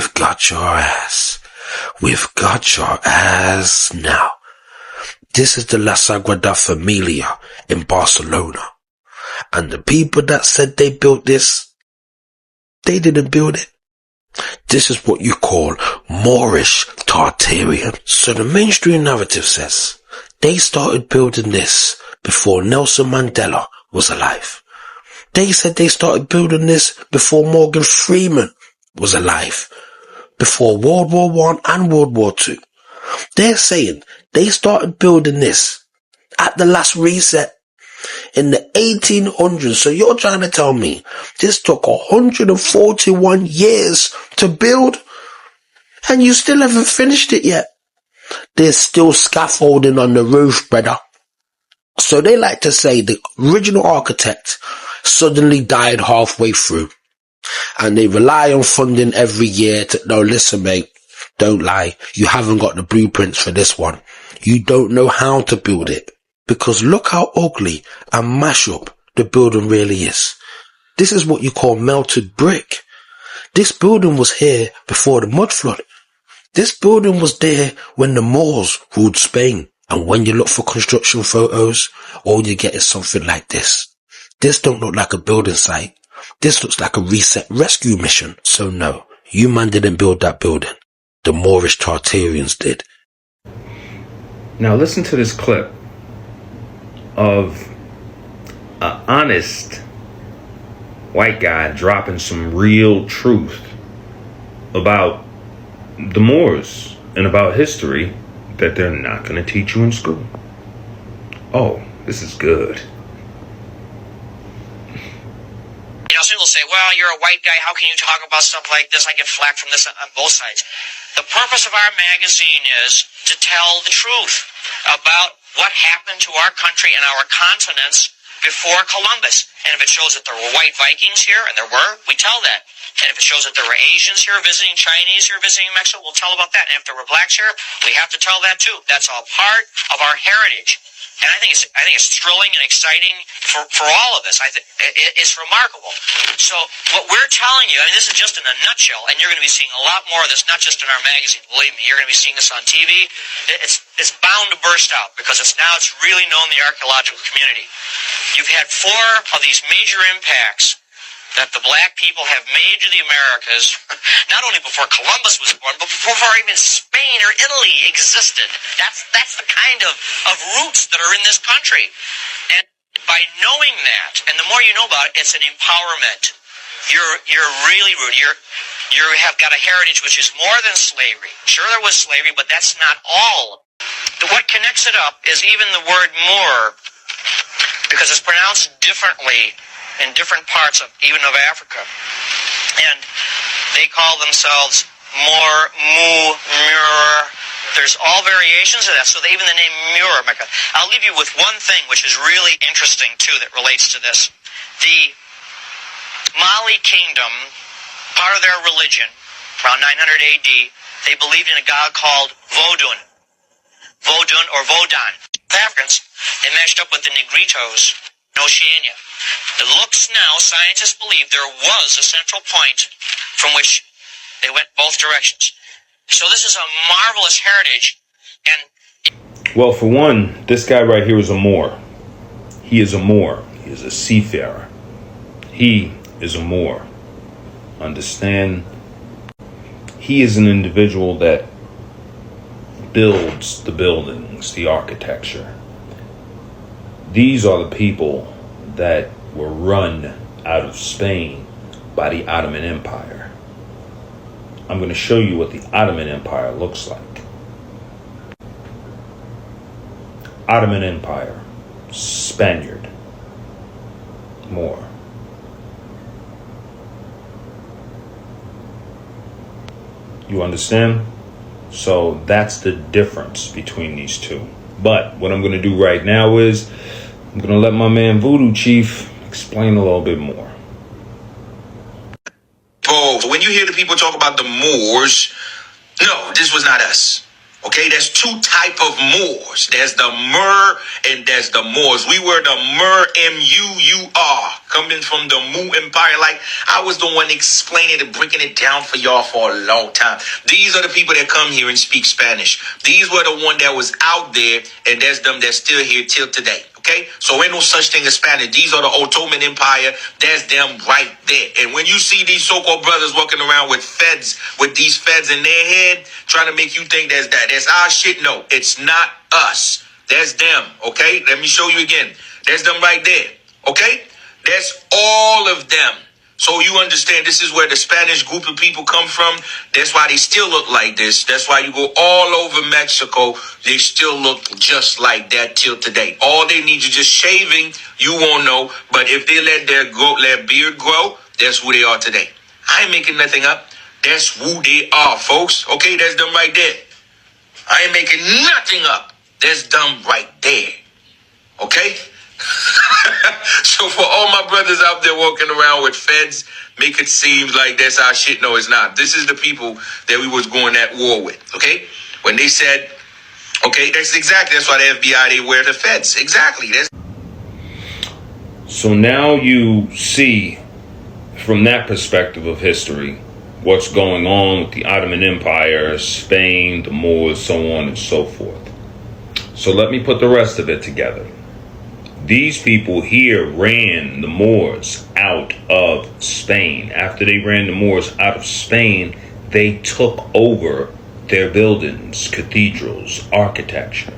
We've got your ass. We've got your ass now. This is the La Sagrada Familia in Barcelona. And the people that said they built this, they didn't build it. This is what you call Moorish Tartarian. So the mainstream narrative says they started building this before Nelson Mandela was alive. They said they started building this before Morgan Freeman was alive, before World War I and World War II. They're saying they started building this at the last reset in the 1800s. So you're trying to tell me this took 141 years to build and you still haven't finished it yet? There's still scaffolding on the roof, brother. So they like to say the original architect suddenly died halfway through. And they rely on funding every year to, no, listen, mate, don't lie. You haven't got the blueprints for this one. You don't know how to build it. Because look how ugly and mash up the building really is. This is what you call melted brick. This building was here before the mud flood. This building was there when the Moors ruled Spain. And when you look for construction photos, all you get is something like this. This don't look like a building site. This looks like a reset rescue mission. So no, you man didn't build that building. The Moorish Tartarians did. Now listen to this clip of an honest white guy dropping some real truth about the Moors and about history that they're not going to teach you in school. Oh, this is good. You know, some people say, well, you're a white guy, how can you talk about stuff like this? I get flack from this on both sides. The purpose of our magazine is to tell the truth about what happened to our country and our continents before Columbus. And if it shows that there were white Vikings here, and there were, we tell that. And if it shows that there were Asians here visiting, Chinese here visiting Mexico, we'll tell about that. And if there were blacks here, we have to tell that too. That's all part of our heritage. And I think it's thrilling and exciting for all of us. It's remarkable. So what we're telling you, I mean, this is just in a nutshell, and you're going to be seeing a lot more of this, not just in our magazine. Believe me, you're going to be seeing this on TV. It's bound to burst out because it's really known in the archaeological community. You've had 4 of these major impacts that the black people have made to the Americas, not only before Columbus was born, but before even Spain or Italy existed. That's the kind of roots that are in this country. And by knowing that, and the more you know about it, it's an empowerment. You're really rooted. You have got a heritage which is more than slavery. Sure, there was slavery, but that's not all. What connects it up is even the word Moor, because it's pronounced differently in different parts of Africa. And they call themselves Moor, Mu, Muir. There's all variations of that. So even the name Muir. I'll leave you with one thing which is really interesting too that relates to this. The Mali kingdom, part of their religion, around 900 AD, they believed in a god called Vodun. Vodun or Vodan. Africans, they matched up with the Negritos in Oceania. It looks now, scientists believe there was a central point from which they went both directions. So this is a marvelous heritage. And well, for one, this guy right here is a Moor. He is a Moor. He is a seafarer. He is a Moor. Understand? He is an individual that builds the buildings, the architecture. These are the people that were run out of Spain by the Ottoman Empire. I'm going to show you what the Ottoman Empire looks like. Ottoman Empire, Spaniard, Moor. You understand? So that's the difference between these two. But what I'm going to do right now is I'm going to let my man Voodoo Chief explain a little bit more. Oh, when you hear the people talk about the Moors, no, this was not us. Okay, there's two type of Moors. There's the Mur and there's the Moors. We were the Mur, M-U-U-R, coming from the Mu Empire. Like, I was the one explaining and breaking it down for y'all for a long time. These are the people that come here and speak Spanish. These were the one that was out there, and there's them that's still here till today. Okay, so ain't no such thing as Spanish. These are the Ottoman Empire. That's them right there. And when you see these so-called brothers walking around with these feds in their head, trying to make you think that's our shit, no, it's not us. That's them. Okay, let me show you again. That's them right there. Okay, that's all of them. So you understand this is where the Spanish group of people come from. That's why they still look like this. That's why you go all over Mexico. They still look just like that till today. All they need is just shaving. You won't know. But if they let their beard grow, that's who they are today. I ain't making nothing up. That's who they are, folks. Okay, that's them right there. I ain't making nothing up. That's them right there. Okay? So for all my brothers out there walking around with feds, make it seem like that's our shit. No, it's not. This is the people that we was going at war with. Okay? When they said, okay, that's why the FBI, they wear the feds. Exactly. So now you see from that perspective of history what's going on with the Ottoman Empire, Spain, the Moors, so on and so forth. So let me put the rest of it together. These people here ran the Moors out of Spain. After they ran the Moors out of Spain, they took over their buildings, cathedrals, architecture.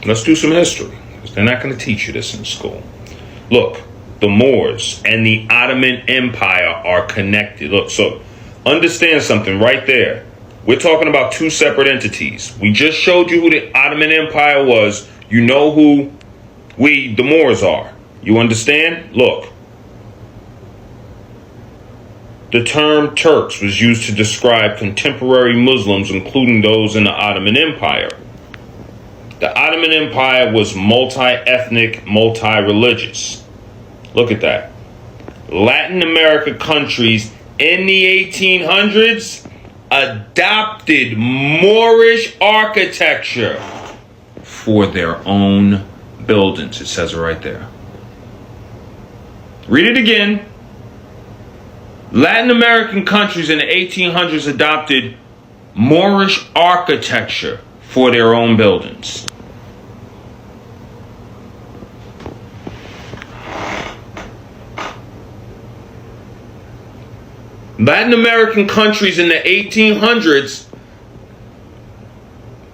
Let's do some history, because they're not going to teach you this in school. Look, the Moors and the Ottoman Empire are connected. Look, so understand something right there. We're talking about two separate entities. We just showed you who the Ottoman Empire was. You know who the Moors are. You understand? Look. The term Turks was used to describe contemporary Muslims, including those in the Ottoman Empire. The Ottoman Empire was multi-ethnic, multi-religious. Look at that. Latin America countries in the 1800s adopted Moorish architecture for their own buildings. It says it right there. Read it again. Latin American countries in the 1800s adopted Moorish architecture for their own buildings. Latin American countries in the 1800s,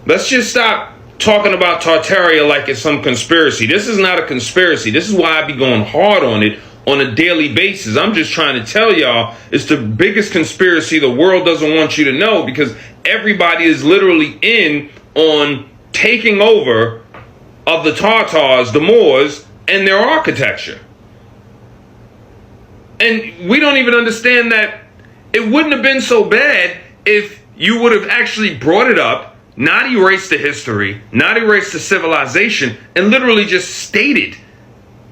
let's just stop talking about Tartaria like it's some conspiracy. This is not a conspiracy. This is why I be going hard on it on a daily basis. I'm just trying to tell y'all it's the biggest conspiracy the world doesn't want you to know, because everybody is literally in on taking over of the Tartars, the Moors, and their architecture. And we don't even understand that it wouldn't have been so bad if you would have actually brought it up, not erased the history, not erased the civilization, and literally just stated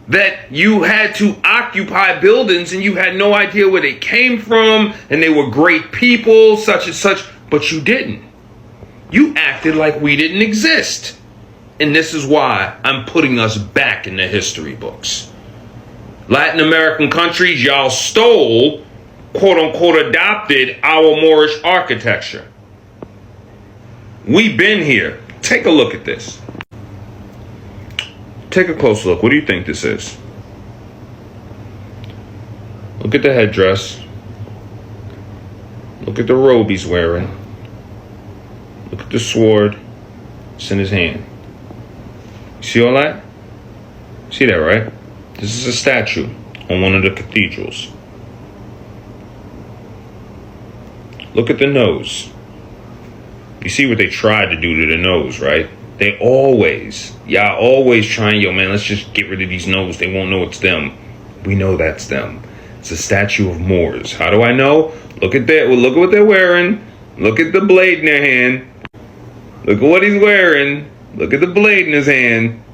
that you had to occupy buildings and you had no idea where they came from and they were great people, such and such, but you didn't. You acted like we didn't exist. And this is why I'm putting us back in the history books. Latin American countries, y'all stole, quote unquote, adopted our Moorish architecture. We've been here. Take a look at this. Take a close look. What do you think this is? Look at the headdress. Look at the robe he's wearing. Look at the sword. It's in his hand. See all that? See that, right? This is a statue on one of the cathedrals. Look at the nose. You see what they tried to do to the nose, right? They y'all always trying, yo man, let's just get rid of these noses. They won't know it's them. We know that's them. It's a statue of Moors. How do I know? Look at that. Well, look at what they're wearing. Look at the blade in their hand. Look at what he's wearing. Look at the blade in his hand.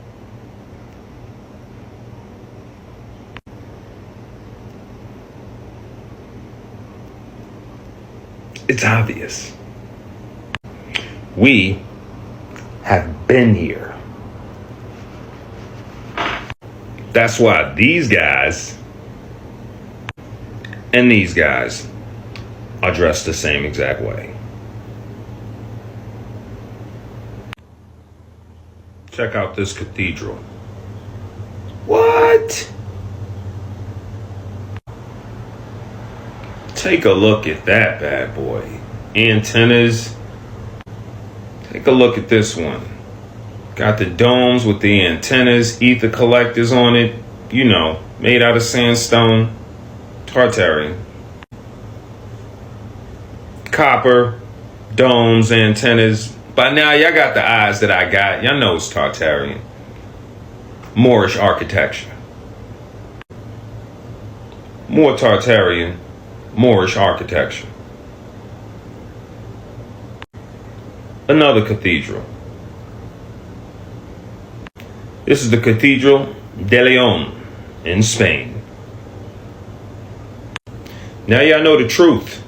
It's obvious. We have been here. That's why these guys and these guys are dressed the same exact way. Check out this cathedral. What? Take a look at that bad boy. Antennas. Take a look at this one. Got the domes with the antennas, ether collectors on it. You know, made out of sandstone. Tartarian. Copper, domes, antennas. By now, y'all got the eyes that I got. Y'all know it's Tartarian. Moorish architecture. More Tartarian, Moorish architecture. Another cathedral. This is the Cathedral de Leon in Spain. Now y'all know the truth